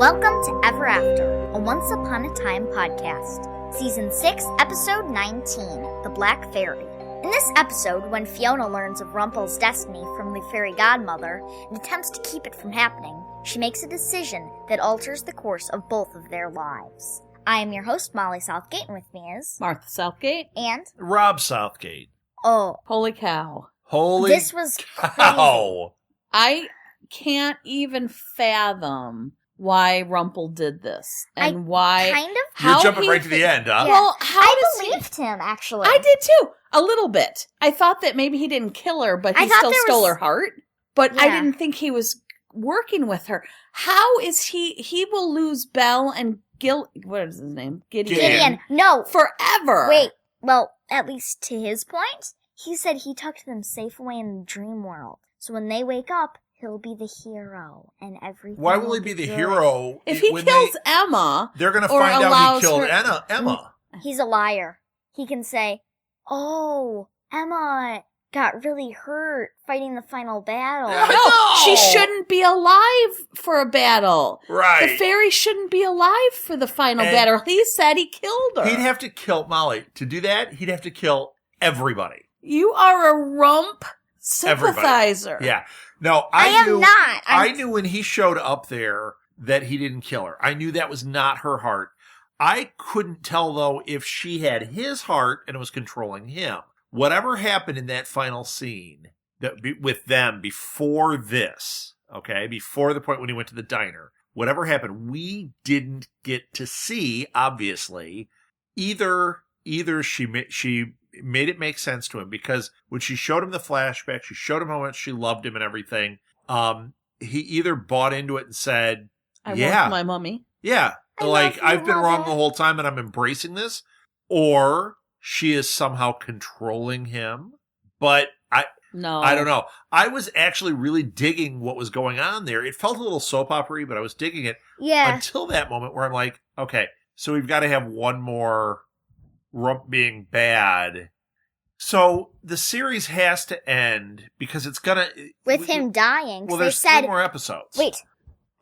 Welcome to Ever After, a Once Upon a Time podcast. Season 6, Episode 19, The Black Fairy. In this episode, when Fiona learns of Rumpel's destiny from the fairy godmother and attempts to keep it from happening, she makes a decision that alters the course of both of their lives. I am your host, Molly Southgate, and with me is... Martha Southgate. And... Rob Southgate. Oh. Holy cow. This was cow. crazy. I can't even fathom why Rumpel did this. And why... Kind of. You're jumping right to the end, huh? Yeah. Well, I believed him, actually. I did too. A little bit. I thought that maybe he didn't kill her, but he still stole her heart. But I didn't think he was working with her. How is he will lose Belle and what is his name? Gideon. No. Forever. Wait. Well, at least to his point, he said he tucked them safe away in the dream world. So when they wake up, he'll be the hero and everything. Why will he be the hero? If he kills Emma, they're going to find out he killed Emma. He's a liar. He can say, "Oh, Emma got really hurt fighting the final battle." No, she shouldn't be alive for a battle. Right. The fairy shouldn't be alive for the final battle. He said he killed her. He'd have to kill Molly. To do that, he'd have to kill everybody. You are a rump sympathizer. Everybody. Yeah. No, I am not. I knew when he showed up there that he didn't kill her. I knew that was not her heart. I couldn't tell, though, if she had his heart and was controlling him. Whatever happened in that final scene with them before this, okay, before the point when he went to the diner, whatever happened, we didn't get to see, obviously. Either she made it make sense to him, because when she showed him the flashback, she showed him how much she loved him and everything. He either bought into it and said, I love my mummy. Yeah. I've been wrong the whole time and I'm embracing this. Or she is somehow controlling him. But I don't know. I was actually really digging what was going on there. It felt a little soap opera-y, but I was digging it. Yeah. Until that moment where I'm like, okay, so we've got to have one more Rump being bad. So the series has to end because it's gonna with him dying. Well, there's 3 more episodes. Wait,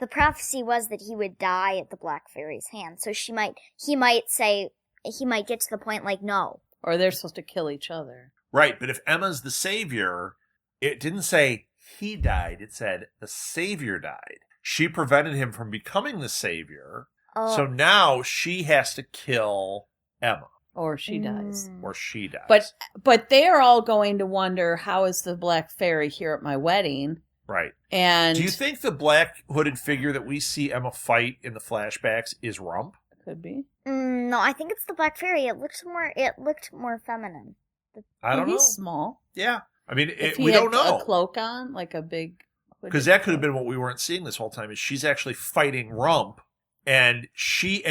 the prophecy was that he would die at the Black Fairy's hand. So he might get to the point like no, or they're supposed to kill each other. Right, but if Emma's the savior, it didn't say he died. It said the savior died. She prevented him from becoming the savior. Oh. So now she has to kill Emma. Or she dies. Or she dies. But they're all going to wonder, how is the Black Fairy here at my wedding? Right. And do you think the black hooded figure that we see Emma fight in the flashbacks is Rump? Could be. No, I think it's the Black Fairy. It looked more feminine. I don't know. He's small. Yeah. I mean, we don't know. A cloak on, like a big. Because that could have been what we weren't seeing this whole time. Is she's actually fighting Rump, and he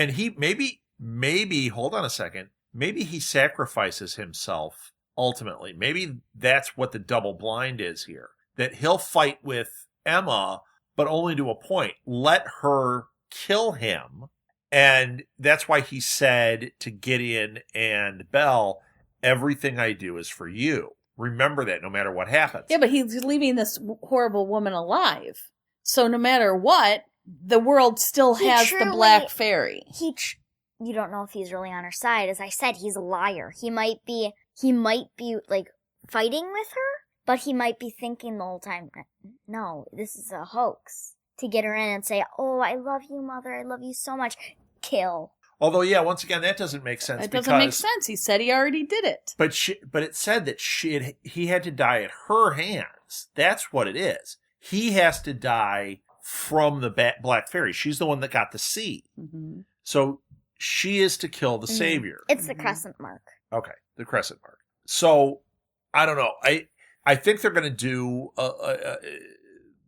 maybe hold on a second. Maybe he sacrifices himself ultimately. Maybe that's what the double blind is here. That he'll fight with Emma, but only to a point. Let her kill him. And that's why he said to Gideon and Belle, everything I do is for you. Remember that no matter what happens. Yeah, but he's leaving this horrible woman alive. So no matter what, the world still has the Black Fairy. You don't know if he's really on her side. As I said, he's a liar. He might be like fighting with her, but he might be thinking the whole time, no, this is a hoax. To get her in and say, oh, I love you, Mother. I love you so much. Kill. Although, yeah, once again, that doesn't make sense. It doesn't make sense. He said he already did it. But it said that he had to die at her hands. That's what it is. He has to die from the Black Fairy. She's the one that got the seed. Mm-hmm. So she is to kill the savior. It's the crescent mark. Okay, the crescent mark. So, I don't know. I think they're going to do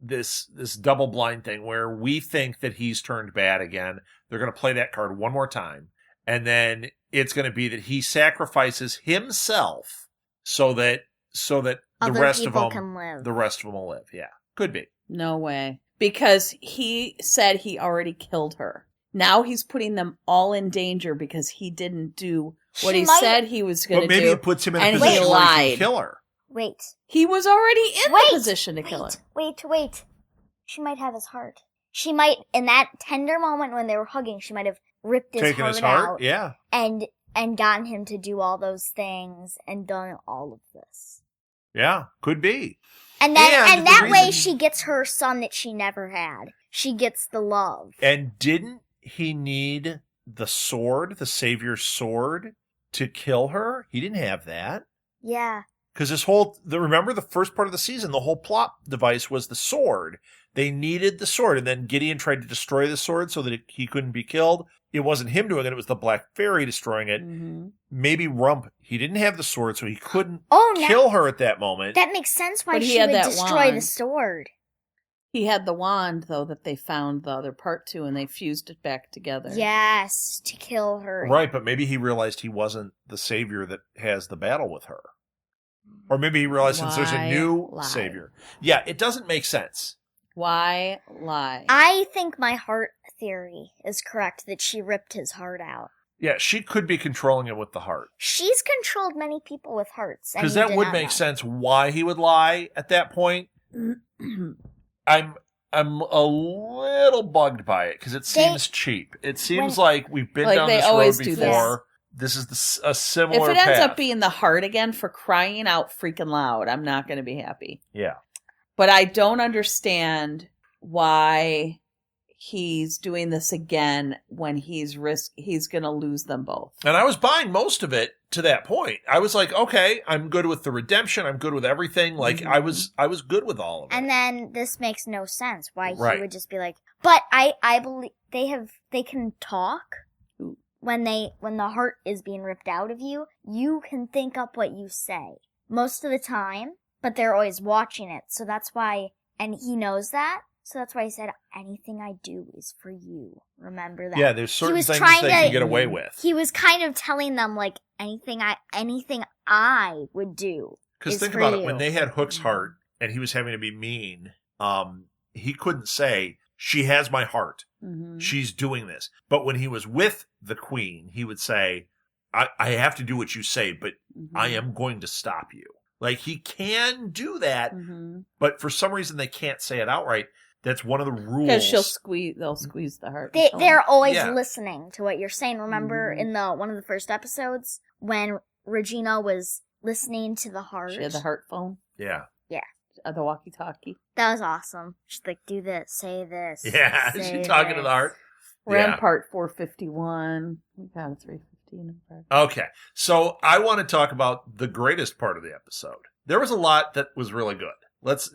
this double blind thing where we think that he's turned bad again. They're going to play that card one more time. And then it's going to be that he sacrifices himself so that the rest of them will live. Yeah, could be. No way. Because he said he already killed her. Now he's putting them all in danger because he didn't do what he said he was going to do. But maybe it puts him in a position where he can kill her. Wait. He was already in the position to kill her. Wait. She might have his heart. She might, in that tender moment when they were hugging, she might have ripped his heart out. Yeah. And gotten him to do all those things and done all of this. Yeah, could be. And that way she gets her son that she never had. She gets the love. And didn't he need the sword, the Savior's sword, to kill her? He didn't have that. Yeah. Because remember the first part of the season, the whole plot device was the sword. They needed the sword, and then Gideon tried to destroy the sword so that he couldn't be killed. It wasn't him doing it, it was the Black Fairy destroying it. Mm-hmm. Maybe Rump, he didn't have the sword, so he couldn't kill her at that moment. That makes sense why she would destroy the sword. He had the wand, though, that they found the other part to, and they fused it back together. Yes, to kill her. Right, but maybe he realized he wasn't the savior that has the battle with her. Or maybe he realized since there's a new savior. Yeah, it doesn't make sense. Why lie? I think my heart theory is correct that she ripped his heart out. Yeah, she could be controlling it with the heart. She's controlled many people with hearts. Because that would make sense why he would lie at that point. I'm a little bugged by it because it seems cheap. It seems like we've been down this road before. This is a similar If it ends path. up being the heart again, for crying out freaking loud, I'm not going to be happy. Yeah. But I don't understand why he's doing this again when he's going to lose them both. And I was buying most of it to that point. I was like, okay, I'm good with the redemption. I'm good with everything. Like I was good with all of it. And then this makes no sense why he would just be like, but I believe they can talk. When the heart is being ripped out of you, you can think up what you say most of the time, but they're always watching it. So that's why, and he knows that. So that's why he said, anything I do is for you. Remember that. Yeah, there's certain things they can get away with. He was kind of telling them, like, anything I would do. Because think about it, when they had Hook's heart and he was having to be mean, he couldn't say, she has my heart. Mm-hmm. She's doing this. But when he was with the queen, he would say, I have to do what you say, but I am going to stop you. Like, he can do that, but for some reason they can't say it outright. That's one of the rules. Because they'll squeeze the heart. They're always listening to what you're saying. Remember in one of the first episodes when Regina was listening to the heart? She had the heart phone? Yeah. Yeah. The walkie-talkie. That was awesome. She's like, do this, say this. Yeah, is she talking to the heart? We're on part 451. We got a 315 in part. Okay, so I want to talk about the greatest part of the episode. There was a lot that was really good.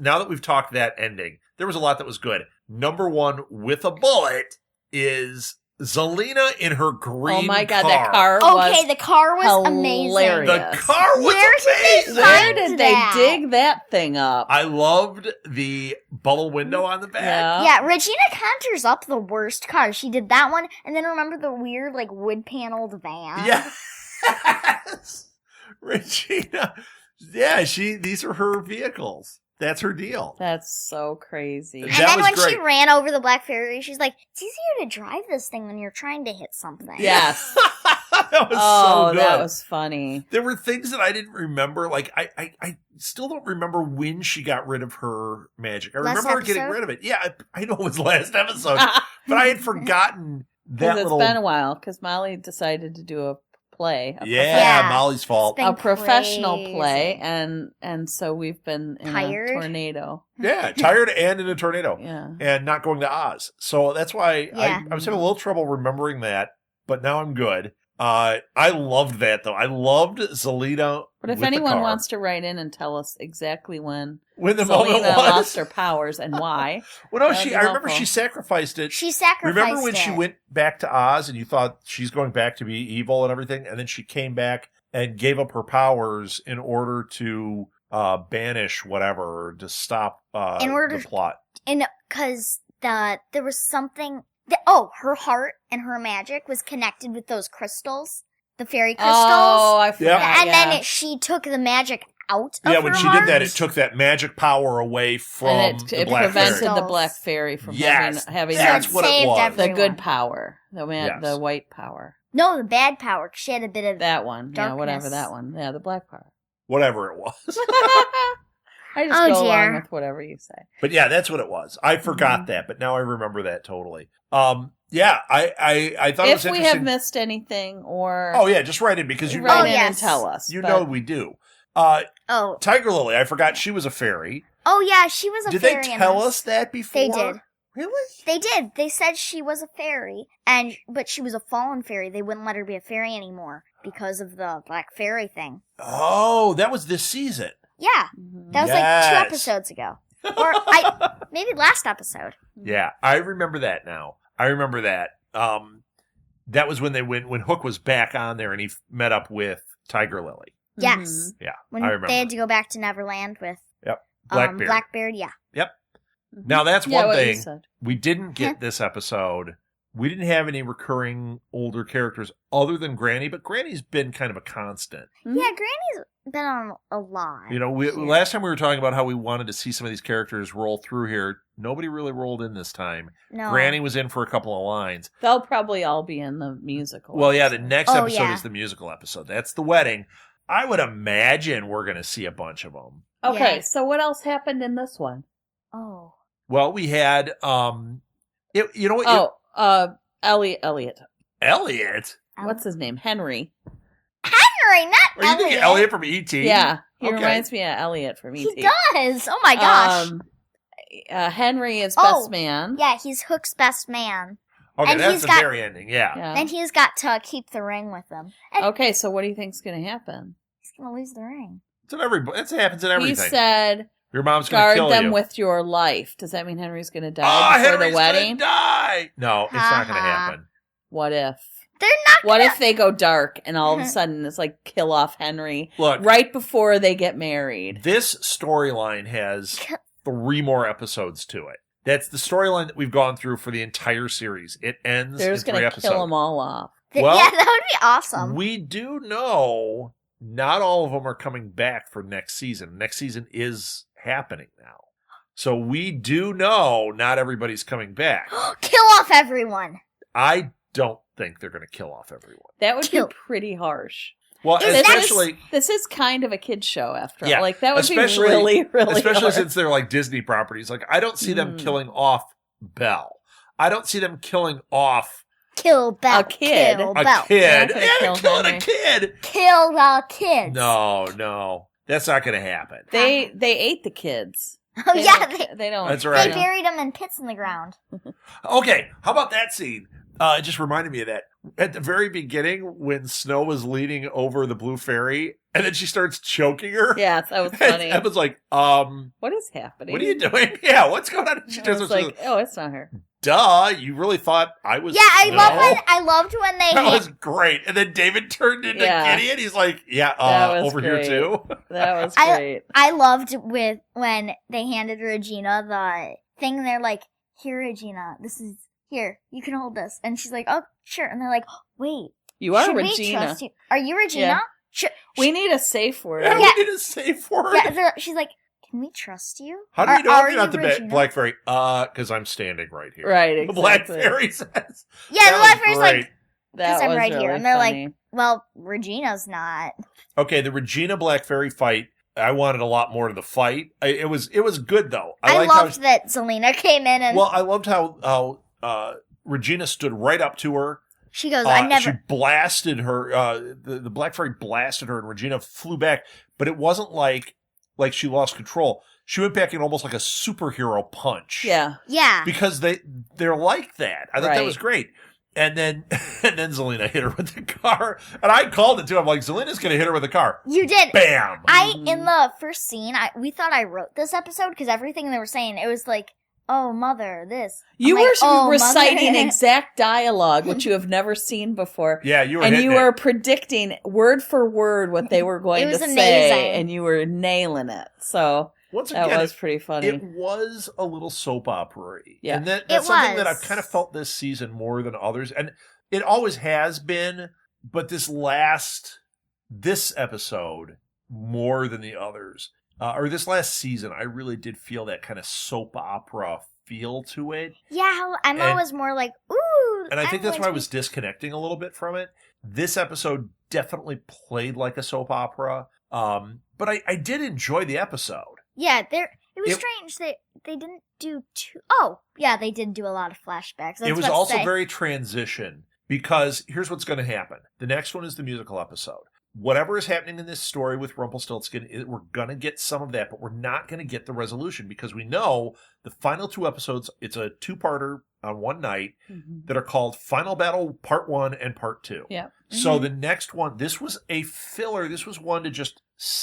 Now that we've talked that ending, there was a lot that was good. Number one, with a bullet, is Zelina in her green car. Oh my God, that car was the car was hilarious. amazing. The car was amazing. Where did they dig that thing up? I loved the bubble window on the back. Yeah, Regina conjures up the worst car. She did that one, and then remember the weird, like, wood-paneled van? Yes. Regina. Yeah, these are her vehicles. That's her deal. That's so crazy. And then when she ran over the Black Fairy, she's like, it's easier to drive this thing when you're trying to hit something. Yes. That was so good. That was funny. There were things that I didn't remember. Like, I still don't remember when she got rid of her magic. I remember her getting rid of it. Yeah, I know it was last episode. But I had forgotten that It's been a while, because Molly decided to do a play. Molly's fault. A professional play, and so we've been in a tornado. Yeah, tired and in a tornado. Yeah. And not going to Oz. So that's why I was having a little trouble remembering that, but now I'm good. I loved that, though. I loved Zelina. But if anyone wants to write in and tell us exactly when the moment was, lost her powers and why. Well, no, I remember she sacrificed it. Remember when she went back to Oz and you thought she's going back to be evil and everything, and then she came back and gave up her powers in order to banish whatever, to stop the plot. And because there was something. Her heart and her magic was connected with those crystals, the fairy crystals. Oh, I forgot. And then she took the magic out of her when she did that, it took that magic power away from the Black Fairy. It prevented the Black Fairy from having that's what it was. The good power, the white power. No, the bad power, because she had a bit of that one. darkness. Yeah, whatever that one. Yeah, the black power. Whatever it was. I just go along with whatever you say. But yeah, that's what it was. I forgot that, but now I remember that totally. Yeah, I thought it was interesting. If we have missed anything or... Oh, yeah, just write in because you write in and tell us. You know we do. Tiger Lily, I forgot she was a fairy. Oh, yeah, she was a fairy. Did they tell us that before? They did. Really? They did. They said she was a fairy, but she was a fallen fairy. They wouldn't let her be a fairy anymore because of the black fairy thing. Oh, that was this season. Yeah. That was like 2 episodes ago. Or maybe last episode. Yeah, I remember that now. I remember that. That was when when Hook was back on there and he met up with Tiger Lily. Yes. Yeah, when I remember. They had to go back to Neverland with Blackbeard. Blackbeard, yeah. Yep. Now that's one thing we didn't get this episode. We didn't have any recurring older characters other than Granny, but Granny's been kind of a constant. Yeah, Granny's been on a lot. You know, last time we were talking about how we wanted to see some of these characters roll through here. Nobody really rolled in this time. No. Granny was in for a couple of lines. They'll probably all be in the musical. Well, yeah, the next episode is the musical episode. That's the wedding. I would imagine we're going to see a bunch of them. Okay, so what else happened in this one? Oh. Well, we had, you know what? Elliot. Elliot? What's his name? Henry. Henry, not Elliot. Are you thinking Elliot from E.T.? Yeah, he reminds me of Elliot from E.T. He does. Oh my gosh. Henry is best man. Yeah, he's Hook's best man. Okay, and that's the very ending, yeah. And he's got to keep the ring with him. And okay, so what do you think's going to happen? He's going to lose the ring. That happens in everything. He said, your mom's going to kill you. Guard them with your life. Does that mean Henry's going to die before the wedding? Gonna die! No, it's not going to happen. What if? They're not What if they go dark and all of a sudden it's like kill off Henry right before they get married? This storyline has 3 more episodes to it. That's the storyline that we've gone through for the entire series. It ends in 3 episodes. They're just going to kill them all off. Well, yeah, that would be awesome. We do know not all of them are coming back for next season. Next season is happening now. So we do know not everybody's coming back. Kill off everyone. I don't think they're going to kill off everyone. That would be pretty harsh. Well, especially... This is kind of a kid's show after all. Yeah, like, that would be really, really especially hard. Since they're like Disney properties. Like, I don't see them killing off Belle. I don't see them killing off... Kill Belle. A kid. Kill a Belle. kid. Killing a kid. Kill the kids. No. That's not going to happen. They ate the kids. Oh, they don't. That's right. They buried them in pits in the ground. Okay, how about that scene? It just reminded me of that. At the very beginning, when Snow was leaning over the blue fairy, and then she starts choking her. Yeah, that was funny. I was like, what is happening? What are you doing? Yeah, what's going on? She was like, oh, it's not her. Duh, you really thought I was... Yeah, I loved when they... That was great. And then David turned into Gideon. He's like, over great. Here too. That was great. I loved when they handed Regina the thing. They're like, here, Regina, this is... Here, you can hold this. And she's like, oh, sure. And they're like, wait. You are Regina. We trust you? Are you Regina? Yeah. We need a safe word. Yeah, we need a safe word. Yeah, she's like, can we trust you? How do you know you're not the Black Fairy? Because I'm standing right here. Right, exactly. The Black Fairy says. Yeah, the Black Fairy's like, because I'm right really here. And they're funny. like, well, Regina's not. Okay, the Regina Black Fairy fight, I wanted a lot more to the fight. It was good, though. I loved that Zelina came in and... Well, I loved how Regina stood right up to her. She goes, I never... She blasted her. The Black Fairy blasted her, and Regina flew back. But it wasn't like she lost control. She went back in almost like a superhero punch. Yeah. Because they're like that. I thought that was great. And then Zelina hit her with the car. And I called it, too. I'm like, Zelina's going to hit her with the car. You did. Bam! In the first scene, we thought I wrote this episode because everything they were saying, it was like, oh, mother, this. You were reciting exact dialogue, which you have never seen before. Yeah, you were and you were predicting word for word what they were going to say, and you were nailing it. So once again, that was pretty funny. It was a little soap opera-y. Yeah. And that's something that I've kind of felt this season more than others. And it always has been, but this episode, more than the others, or this last season, I really did feel that kind of soap opera feel to it. Yeah, Emma was more like, ooh. And I think that's why I was disconnecting a little bit from it. This episode definitely played like a soap opera. But I did enjoy the episode. Yeah, it was strange that they didn't do too... Oh, yeah, they did do a lot of flashbacks. It was also very transition, because here's what's going to happen. The next one is the musical episode. Whatever is happening in this story with Rumpelstiltskin, we're going to get some of that, but we're not going to get the resolution, because we know the final 2 episodes, it's a 2-parter on one night that are called Final Battle Part 1 and Part 2. Yeah. So the next one, this was a filler. This was one to just...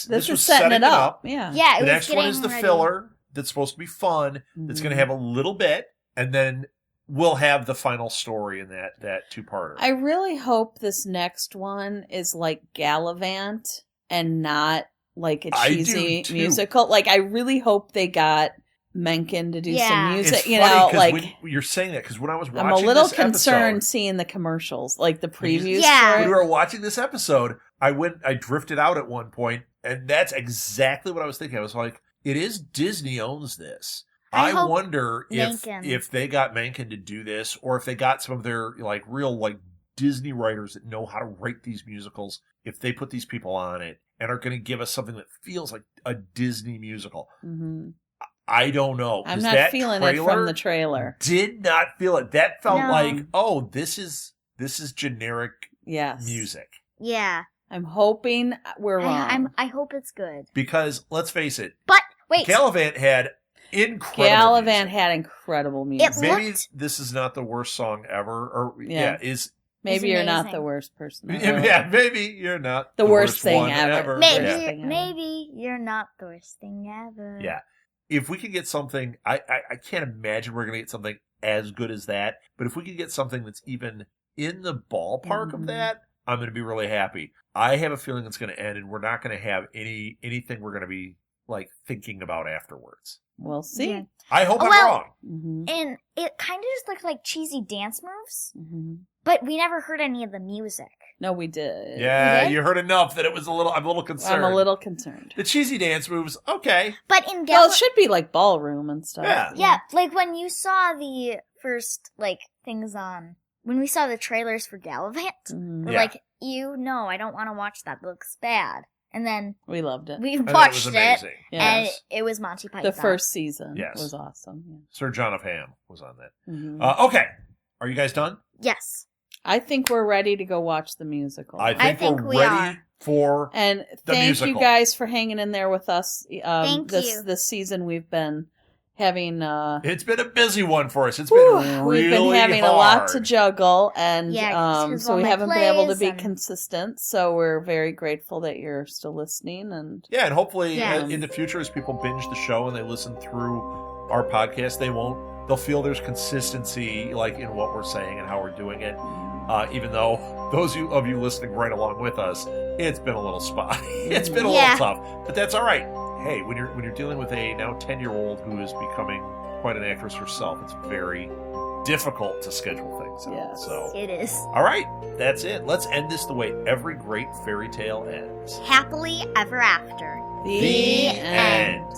This was setting it up. Yeah, the next one is the filler that's supposed to be fun, that's going to have a little bit, and then we'll have the final story in that 2-parter. I really hope this next one is like Gallivant and not like a cheesy musical. Like, I really hope they got Mencken to do some music. It's funny, like, you're saying that because when I was watching, I'm a little concerned seeing the commercials, like the previews. Yeah, when we were watching this episode, I drifted out at one point, and that's exactly what I was thinking. I was like, it is Disney owns this. I wonder if they got Mencken to do this, or if they got some of their like real like Disney writers that know how to write these musicals, if they put these people on it and are going to give us something that feels like a Disney musical. I don't know. I'm not feeling it from the trailer. Did not feel it. That felt like, oh, this is generic music. Yeah. I'm hoping we're wrong. I hope it's good. Because let's face it. But wait, Gallivant had incredible music. Maybe this is not the worst song ever, or maybe you're not the worst person ever. Yeah, maybe you're not the worst thing ever. Maybe you're not the worst thing ever. Yeah. If we could get something, I can't imagine we're going to get something as good as that, but if we could get something that's even in the ballpark of that, I'm going to be really happy. I have a feeling it's going to end, and we're not going to have anything we're going to be like thinking about afterwards. We'll see. Yeah. I hope I'm wrong. And it kind of just looked like cheesy dance moves, but we never heard any of the music. No, we did. Yeah, you heard enough that I'm a little concerned. I'm a little concerned. The cheesy dance moves, okay. But in it should be like ballroom and stuff. Yeah, like when you saw the first like things on, when we saw the trailers for Gallivant, we're like, I don't want to watch that. It looks bad. And then we loved it. We watched it, and it was Monty Python. The first season was awesome. Yeah. Sir John of Ham was on that. Okay, are you guys done? Yes. I think we're ready to go watch the musical. I think we're ready for and the musical. Thank you guys for hanging in there with us. Thank you. This season we've been having it's been a busy one for us. It's been really we've been having hard. a lot to juggle, and so we haven't been able to be consistent. So we're very grateful that you're still listening, and hopefully in the future, as people binge the show and they listen through our podcast, they'll feel there's consistency like in what we're saying and how we're doing it. Even though those of you listening right along with us, it's been a little spotty. It's been a little tough, but that's all right. Hey, when you're dealing with a now 10-year-old who is becoming quite an actress herself, it's very difficult to schedule things. Yes, so it is. All right, that's it. Let's end this the way every great fairy tale ends. Happily ever after. The end.